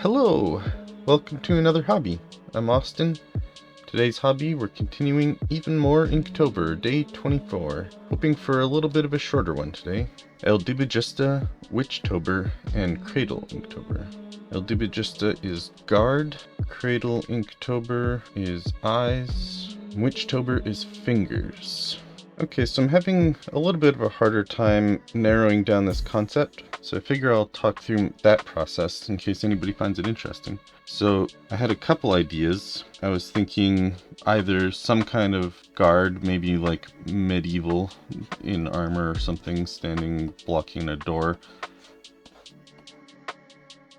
Hello! Welcome to another hobby. I'm Austin. Today's hobby, we're continuing even more Inktober, day 24. Hoping for a little bit of a shorter one today. Dibujista, Witchtober, and Cradle Inktober. Dibujista is guard, Cradle Inktober is eyes, Witchtober is fingers. Okay, so I'm having a little bit of a harder time narrowing down this concept, so I figure I'll talk through that process in case anybody finds it interesting. So I had a couple ideas. I was thinking either some kind of guard, maybe like medieval in armor or something, standing blocking a door,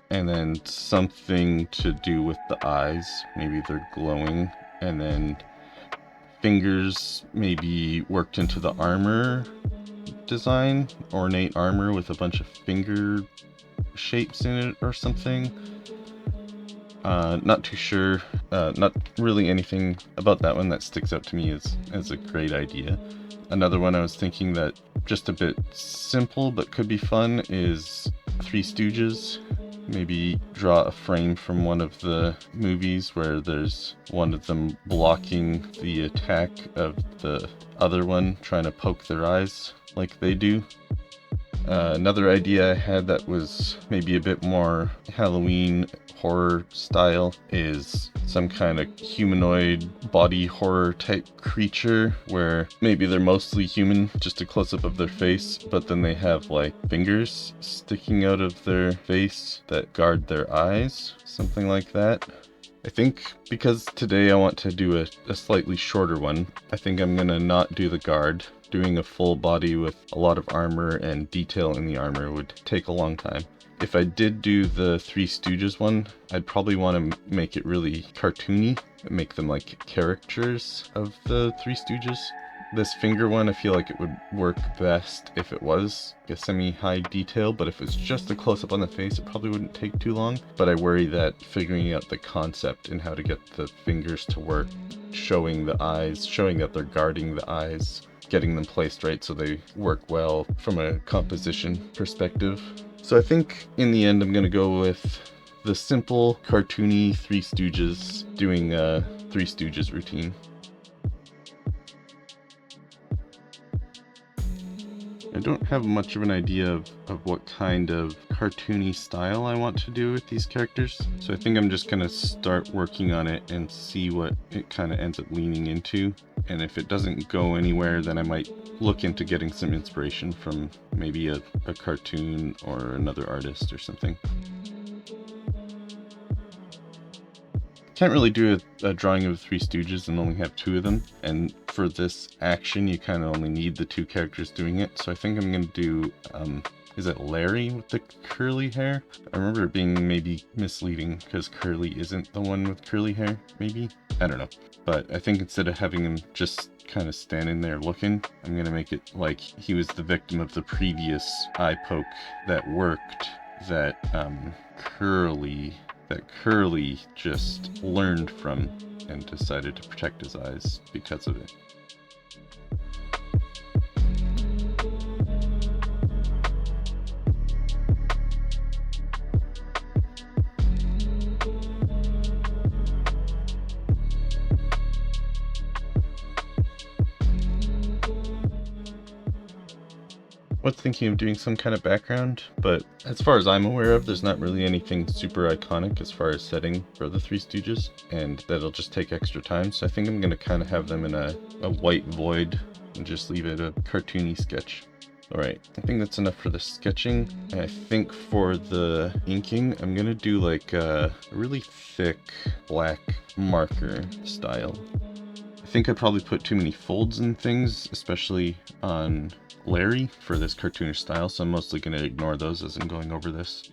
and then something to do with the eyes, maybe they're glowing, and then fingers maybe worked into the armor design, ornate armor with a bunch of finger shapes in it or something. Not too sure. Not really anything about that one that sticks out to me as a great idea. Another one I was thinking that just a bit simple but could be fun is Three Stooges. Maybe draw a frame from one of the movies where there's one of them blocking the attack of the other one, trying to poke their eyes like they do. Another idea I had that was maybe a bit more Halloween horror style is some kind of humanoid body horror type creature where maybe they're mostly human, just a close-up of their face, but then they have like fingers sticking out of their face that guard their eyes, something like that. I think because today I want to do a slightly shorter one, I think I'm gonna not do the guard. Doing a full body with a lot of armor and detail in the armor would take a long time. If I did do the Three Stooges one, I'd probably want to make it really cartoony, make them like caricatures of the Three Stooges. This finger one, I feel like it would work best if it was a semi-high detail, but if it's just a close-up on the face, it probably wouldn't take too long. But I worry that figuring out the concept and how to get the fingers to work, showing the eyes, showing that they're guarding the eyes, getting them placed right so they work well from a composition perspective. So I think in the end I'm going to go with the simple, cartoony Three Stooges doing a Three Stooges routine. I don't have much of an idea of what kind of cartoony style I want to do with these characters, so I think I'm just going to start working on it and see what it kind of ends up leaning into, and if it doesn't go anywhere then I might look into getting some inspiration from maybe a cartoon or another artist or something. Can't really do a drawing of the Three Stooges and only have two of them, and for this action you kind of only need the two characters doing it, so I think I'm going to do, is it Larry with the curly hair? I remember it being maybe misleading because Curly isn't the one with curly hair, maybe? I don't know. But I think instead of having him just kind of standing there looking, I'm going to make it like he was the victim of the previous eye poke that worked, that Curly just learned from and decided to protect his eyes because of it. I was thinking of doing some kind of background, but as far as I'm aware of, there's not really anything super iconic as far as setting for the Three Stooges, and that'll just take extra time, so I think I'm going to kind of have them in a white void and just leave it a cartoony sketch. Alright, I think that's enough for the sketching, and I think for the inking, I'm going to do like a really thick black marker style. I think I probably put too many folds in things, especially on Larry for this cartoonish style, so I'm mostly going to ignore those as I'm going over this.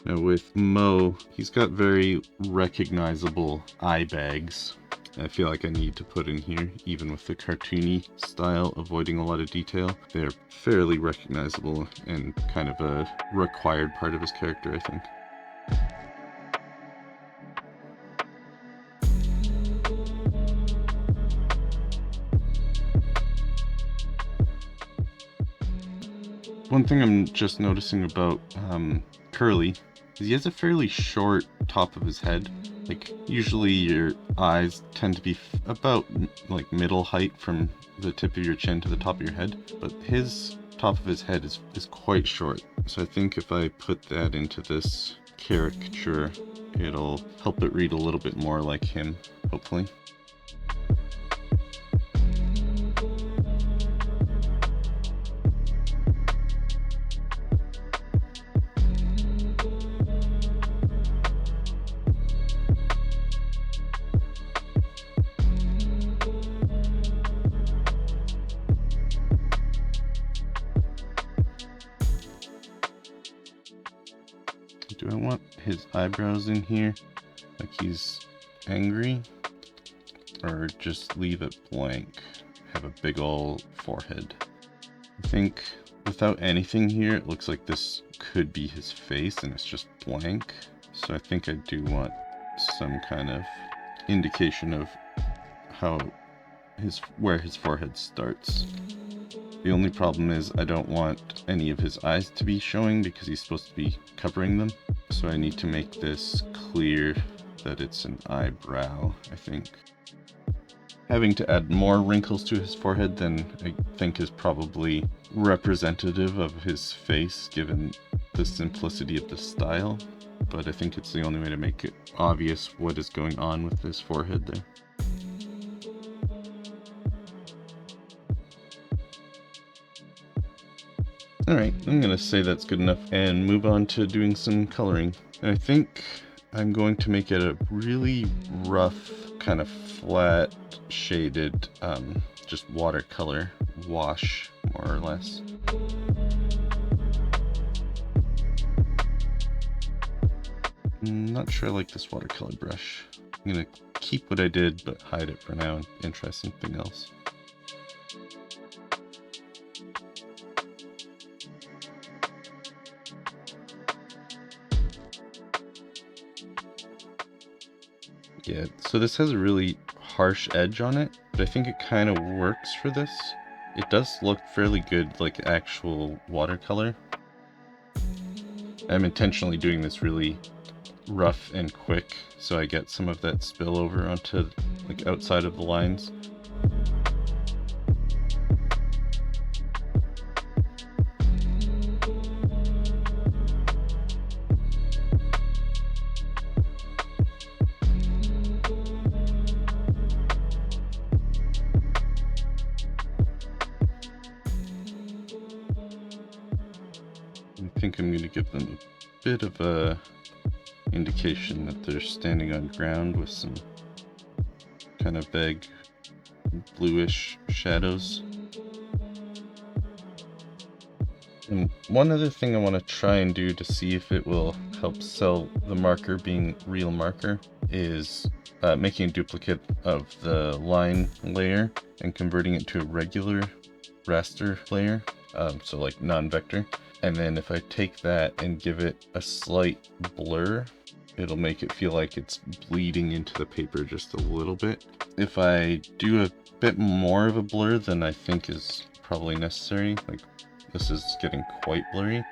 Now with Mo, he's got very recognizable eye bags. I feel like I need to put in here, even with the cartoony style, avoiding a lot of detail. They're fairly recognizable and kind of a required part of his character, I think. One thing I'm just noticing about Curly is he has a fairly short top of his head. Like, usually your eyes tend to be about like middle height from the tip of your chin to the top of your head, but his top of his head is quite short. So I think if I put that into this caricature, it'll help it read a little bit more like him, hopefully. Do I want his eyebrows in here, like he's angry, or just leave it blank, have a big old forehead? I think without anything here, it looks like this could be his face and it's just blank. So I think I do want some kind of indication of where his forehead starts. The only problem is I don't want any of his eyes to be showing because he's supposed to be covering them. So I need to make this clear that it's an eyebrow, I think. Having to add more wrinkles to his forehead than I think is probably representative of his face given the simplicity of the style. But I think it's the only way to make it obvious what is going on with his forehead there. Alright, I'm going to say that's good enough and move on to doing some coloring. And I think I'm going to make it a really rough, kind of flat shaded, just watercolor wash, more or less. I'm not sure I like this watercolor brush. I'm going to keep what I did, but hide it for now and try something else. Yeah, so this has a really harsh edge on it, but I think it kind of works for this. It does look fairly good like actual watercolor. I'm intentionally doing this really rough and quick so I get some of that spillover onto like outside of the lines. I think I'm going to give them a bit of a indication that they're standing on ground with some kind of vague bluish shadows. And one other thing I want to try and do to see if it will help sell the marker being real marker is making a duplicate of the line layer and converting it to a regular raster layer, so like non-vector. And then if I take that and give it a slight blur, it'll make it feel like it's bleeding into the paper just a little bit. If I do a bit more of a blur than I think is probably necessary, like this is getting quite blurry,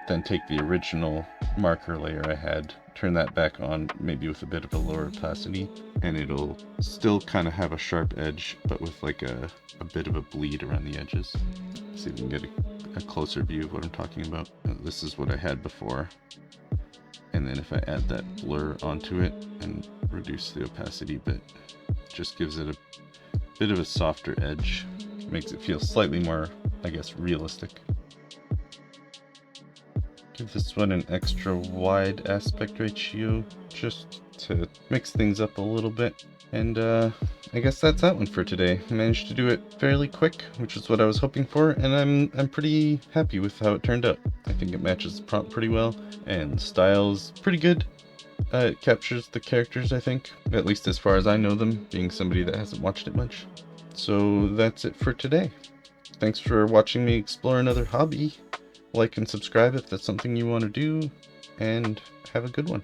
then take the original marker layer I had, turn that back on, maybe with a bit of a lower opacity, and it'll still kind of have a sharp edge, but with like a bit of a bleed around the edges. See if we can get a closer view of what I'm talking about. This is what I had before, and then if I add that blur onto it and reduce the opacity a bit, just gives it a bit of a softer edge, makes it feel slightly more, I guess, realistic. Give this one an extra wide aspect ratio just to mix things up a little bit. And I guess that's that one for today. I managed to do it fairly quick, which is what I was hoping for, and I'm pretty happy with how it turned out. I think it matches the prompt pretty well, and the style's pretty good. It captures the characters, I think, at least as far as I know them, being somebody that hasn't watched it much. So that's it for today. Thanks for watching me explore another hobby. Like and subscribe if that's something you want to do, and have a good one.